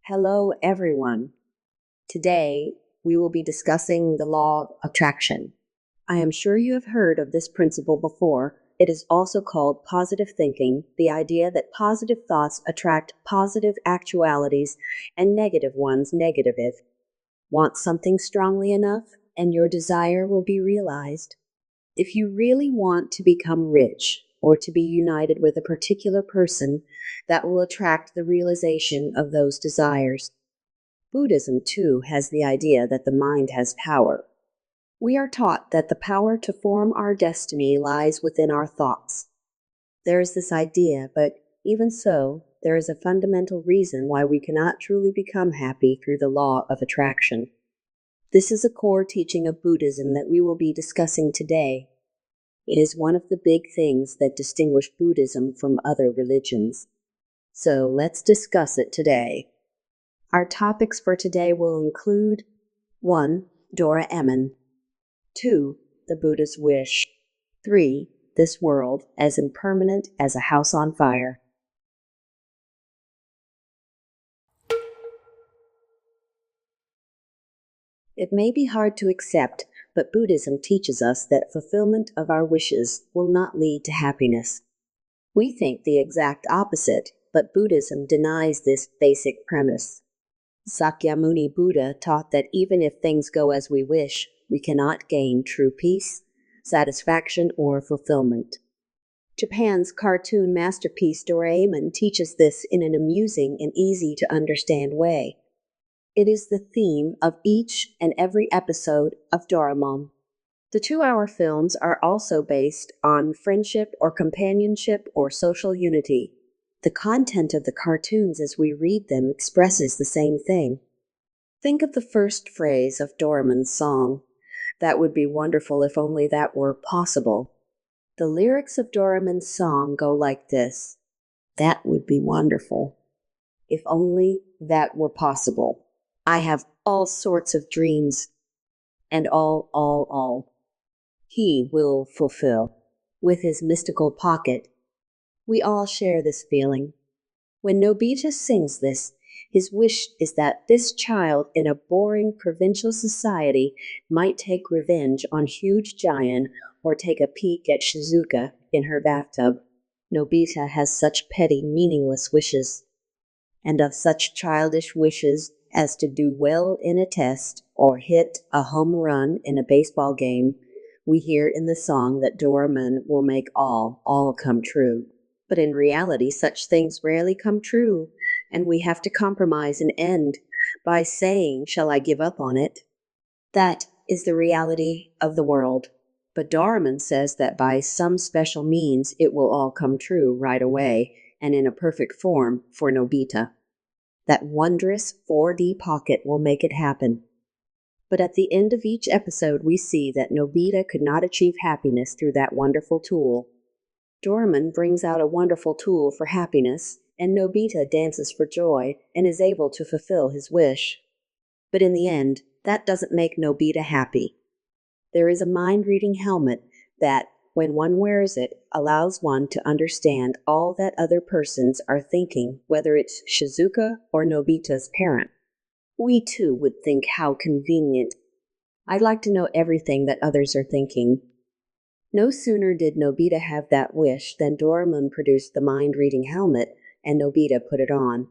Hello, everyone. Today, we will be discussing the law of attraction. I am sure you have heard of this principle before. It is also called positive thinking, the idea that positive thoughts attract positive actualities and negative ones negative. Want something strongly enough, and your desire will be realized. If you really want to become rich or to be united with a particular person, that will attract the realization of those desires. Buddhism, too, has the idea that the mind has power. We are taught that the power to form our destiny lies within our thoughts. There is this idea, but even so, there is a fundamental reason why we cannot truly become happy through the law of attraction. This is a core teaching of Buddhism that we will be discussing today. It is one of the big things that distinguish Buddhism from other religions. So let's discuss it today. Our topics for today will include 1. Doraemon 2. The Buddha's wish 3. This world as impermanent as a house on fire. It may be hard to accept, but Buddhism teaches us that fulfillment of our wishes will not lead to happiness. We think the exact opposite, but Buddhism denies this basic premise. Sakyamuni Buddha taught that even if things go as we wish, we cannot gain true peace, satisfaction, or fulfillment. Japan's cartoon masterpiece Doraemon teaches this in an amusing and easy-to-understand way. It is the theme of each and every episode of Doraemon. The 2-hour films are also based on friendship or companionship or social unity. The content of the cartoons as we read them expresses the same thing. Think of the first phrase of Doraemon's song. That would be wonderful if only that were possible. The lyrics of Doraemon's song go like this. That would be wonderful. If only that were possible. I have all sorts of dreams. And all. He will fulfill. With his mystical pocket. We all share this feeling. When Nobita sings this, his wish is that this child in a boring provincial society might take revenge on huge Giant or take a peek at Shizuka in her bathtub. Nobita has such petty, meaningless wishes. And of such childish wishes as to do well in a test or hit a home run in a baseball game, we hear in the song that Doraemon will make all come true. But in reality, such things rarely come true, and we have to compromise and end by saying, shall I give up on it? That is the reality of the world. But Doraemon says that by some special means it will all come true right away and in a perfect form for Nobita. That wondrous 4D pocket will make it happen. But at the end of each episode we see that Nobita could not achieve happiness through that wonderful tool. Doraemon brings out a wonderful tool for happiness, and Nobita dances for joy and is able to fulfill his wish. But in the end, that doesn't make Nobita happy. There is a mind-reading helmet that, when one wears it, allows one to understand all that other persons are thinking, whether it's Shizuka or Nobita's parent. We too would think how convenient. I'd like to know everything that others are thinking. No sooner did Nobita have that wish than Doraemon produced the mind-reading helmet, and Nobita put it on.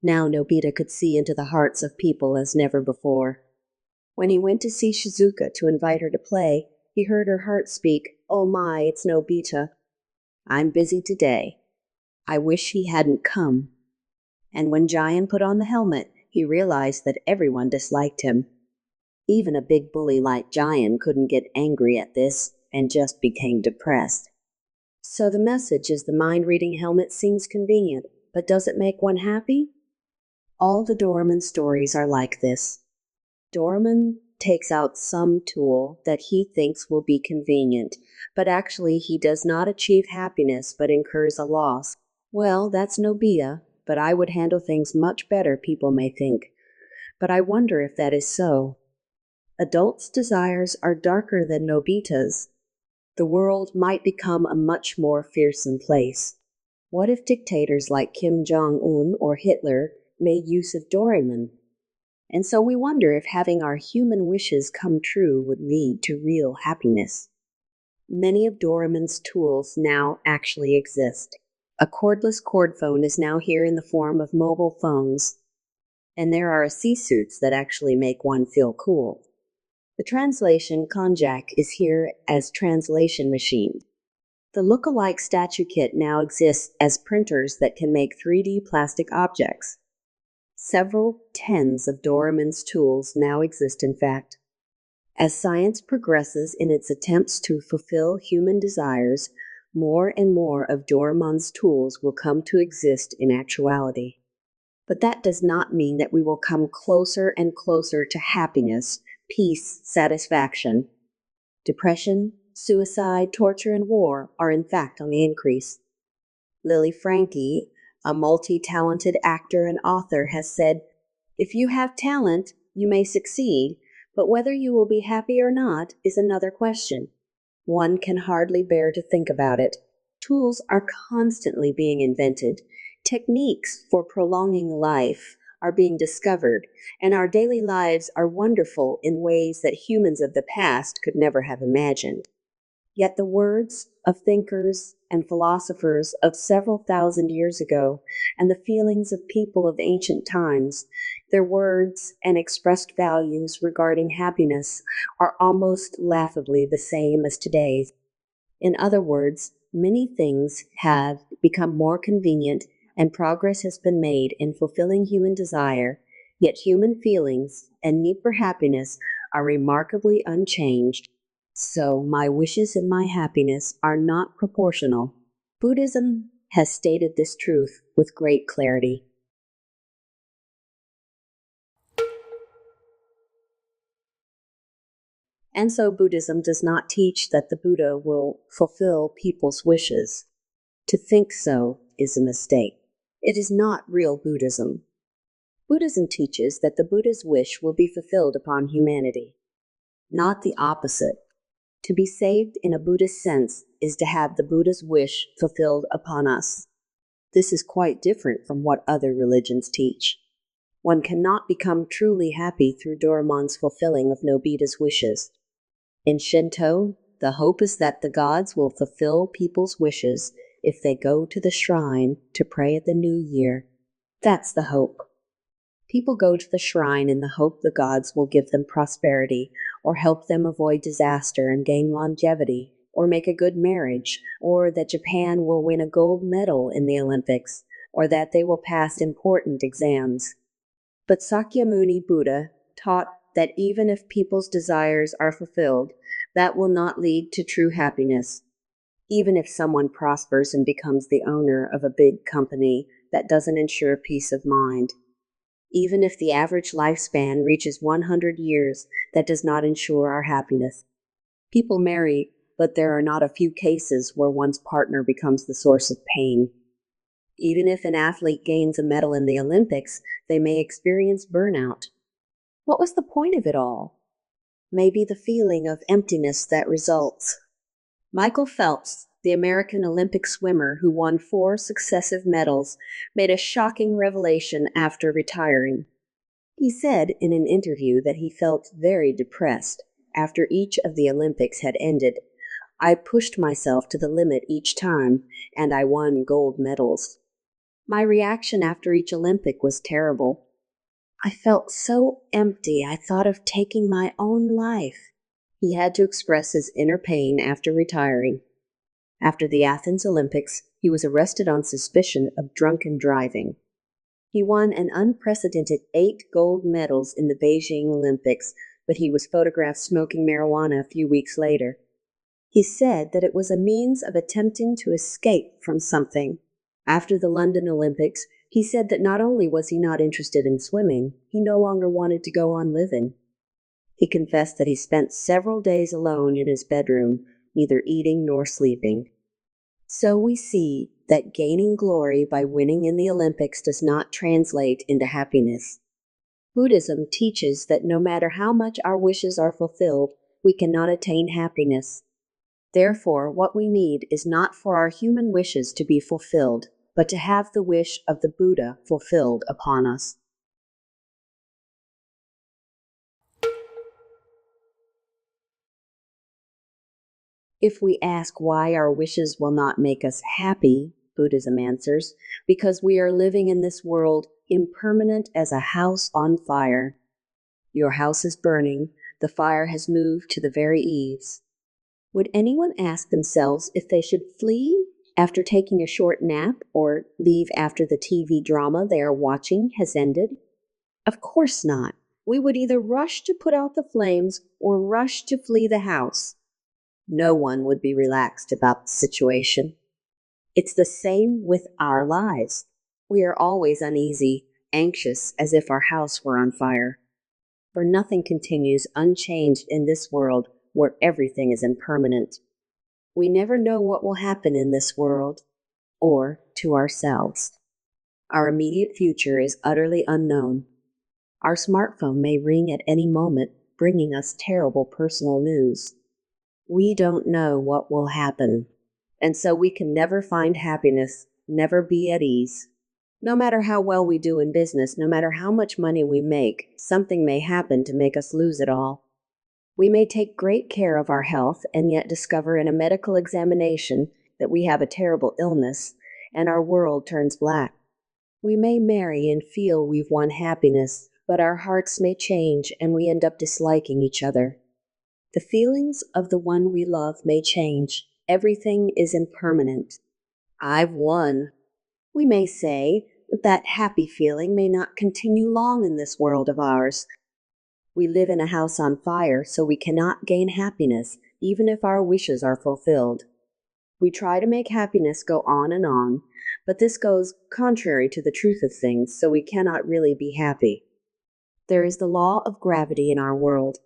Now Nobita could see into the hearts of people as never before. When he went to see Shizuka to invite her to play, he heard her heart speak, "Oh my, it's Nobita. I'm busy today. I wish he hadn't come." And when Giant put on the helmet, he realized that everyone disliked him. Even a big bully like Giant couldn't get angry at this, and just became depressed. So the message is the mind-reading helmet seems convenient, but does it make one happy? All the Doraemon stories are like this. Doraemon takes out some tool that he thinks will be convenient, but actually he does not achieve happiness but incurs a loss. Well, that's Nobita, but I would handle things much better, people may think. But I wonder if that is so. Adults' desires are darker than Nobita's. The world might become a much more fearsome place. What if dictators like Kim Jong-un or Hitler made use of Doraemon. And so we wonder if having our human wishes come true would lead to real happiness. Many of Doraemon's tools now actually exist. A cordless cord phone is now here in the form of mobile phones, and there are sea suits that actually make one feel cool. The translation Konjac is here as translation machine. The look-alike statue kit now exists as printers that can make 3D plastic objects. Several tens of Doraemon's tools now exist, in fact. As science progresses in its attempts to fulfill human desires, more and more of Doraemon's tools will come to exist in actuality. But that does not mean that we will come closer and closer to happiness, peace, satisfaction. Depression, suicide, torture, and war are in fact on the increase. Lily Frankie, a multi-talented actor and author, has said, "If you have talent, you may succeed, but whether you will be happy or not is another question." One can hardly bear to think about it. Tools are constantly being invented. Techniques for prolonging life are being discovered, and our daily lives are wonderful in ways that humans of the past could never have imagined. Yet the words of thinkers and philosophers of several thousand years ago and the feelings of people of ancient times, their words and expressed values regarding happiness are almost laughably the same as today's. In other words, many things have become more convenient and progress has been made in fulfilling human desire, yet human feelings and need for happiness are remarkably unchanged. So my wishes and my happiness are not proportional. Buddhism has stated this truth with great clarity. And so Buddhism does not teach that the Buddha will fulfill people's wishes. To think so is a mistake. It is not real Buddhism. Buddhism teaches that the Buddha's wish will be fulfilled upon humanity, not the opposite. To be saved in a Buddhist sense is to have the Buddha's wish fulfilled upon us. This is quite different from what other religions teach. One cannot become truly happy through Doraemon's fulfilling of Nobita's wishes. In Shinto, the hope is that the gods will fulfill people's wishes if they go to the shrine to pray at the new year. That's the hope. People go to the shrine in the hope the gods will give them prosperity, or help them avoid disaster and gain longevity, or make a good marriage, or that Japan will win a gold medal in the Olympics, or that they will pass important exams. But Sakyamuni Buddha taught that even if people's desires are fulfilled, that will not lead to true happiness. Even if someone prospers and becomes the owner of a big company, that doesn't ensure peace of mind. Even if the average lifespan reaches 100 years, that does not ensure our happiness. People marry, but there are not a few cases where one's partner becomes the source of pain. Even if an athlete gains a medal in the Olympics, they may experience burnout. What was the point of it all? Maybe the feeling of emptiness that results. Michael Phelps, the American Olympic swimmer who won 4 successive medals, made a shocking revelation after retiring. He said in an interview that he felt very depressed after each of the Olympics had ended. "I pushed myself to the limit each time, and I won gold medals. My reaction after each Olympic was terrible. I felt so empty I thought of taking my own life." He had to express his inner pain after retiring. After the Athens Olympics, he was arrested on suspicion of drunken driving. He won an unprecedented 8 gold medals in the Beijing Olympics, but he was photographed smoking marijuana a few weeks later. He said that it was a means of attempting to escape from something. After the London Olympics, he said that not only was he not interested in swimming, he no longer wanted to go on living. He confessed that he spent several days alone in his bedroom, neither eating nor sleeping. So we see that gaining glory by winning in the Olympics does not translate into happiness. Buddhism teaches that no matter how much our wishes are fulfilled, we cannot attain happiness. Therefore, what we need is not for our human wishes to be fulfilled, but to have the wish of the Buddha fulfilled upon us. If we ask why our wishes will not make us happy, Buddhism answers, because we are living in this world impermanent as a house on fire. Your house is burning, the fire has moved to the very eaves. Would anyone ask themselves if they should flee after taking a short nap or leave after the TV drama they are watching has ended? Of course not. We would either rush to put out the flames or rush to flee the house. No one would be relaxed about the situation. It's the same with our lives. We are always uneasy, anxious, as if our house were on fire. For nothing continues unchanged in this world where everything is impermanent. We never know what will happen in this world or to ourselves. Our immediate future is utterly unknown. Our smartphone may ring at any moment, bringing us terrible personal news. We don't know what will happen, and so we can never find happiness, never be at ease. No matter how well we do in business, no matter how much money we make, something may happen to make us lose it all. We may take great care of our health and yet discover in a medical examination that we have a terrible illness, and our world turns black. We may marry and feel we've won happiness, but our hearts may change and we end up disliking each other. The feelings of the one we love may change. Everything is impermanent. I've won. We may say, but that happy feeling may not continue long in this world of ours. We live in a house on fire, so we cannot gain happiness, even if our wishes are fulfilled. We try to make happiness go on, but this goes contrary to the truth of things, so we cannot really be happy. There is the law of gravity in our world.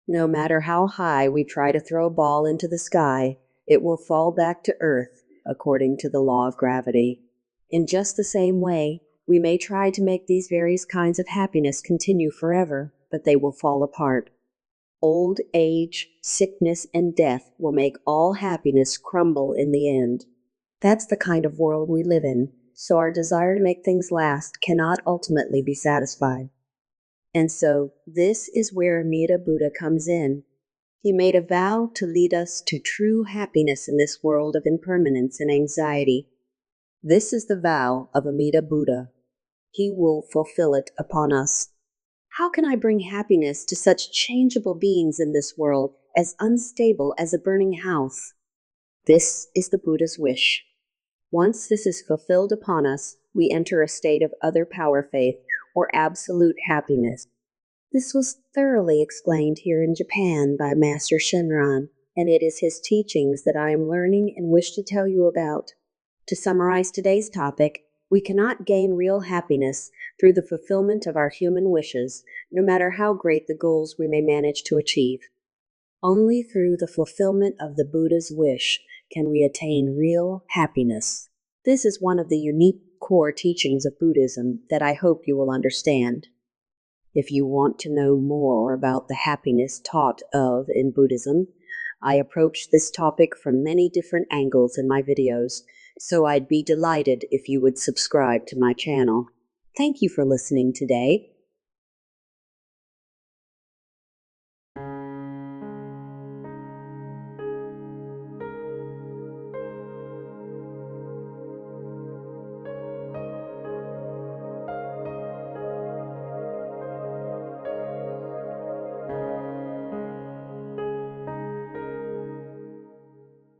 No matter how high we try to throw a ball into the sky, it will fall back to earth, according to the law of gravity. In just the same way, we may try to make these various kinds of happiness continue forever, but they will fall apart. Old age, sickness, and death will make all happiness crumble in the end. That's the kind of world we live in, so our desire to make things last cannot ultimately be satisfied. And so, this is where Amida Buddha comes in. He made a vow to lead us to true happiness in this world of impermanence and anxiety. This is the vow of Amida Buddha. He will fulfill it upon us. How can I bring happiness to such changeable beings in this world, as unstable as a burning house? This is the Buddha's wish. Once this is fulfilled upon us, we enter a state of other power faith, or absolute happiness. This was thoroughly explained here in Japan by Master Shinran, and it is his teachings that I am learning and wish to tell you about. To summarize today's topic, we cannot gain real happiness through the fulfillment of our human wishes, no matter how great the goals we may manage to achieve. Only through the fulfillment of the Buddha's wish can we attain real happiness. This is one of the unique core teachings of Buddhism that I hope you will understand. If you want to know more about the happiness taught of in Buddhism, I approach this topic from many different angles in my videos, so I'd be delighted if you would subscribe to my channel. Thank you for listening today,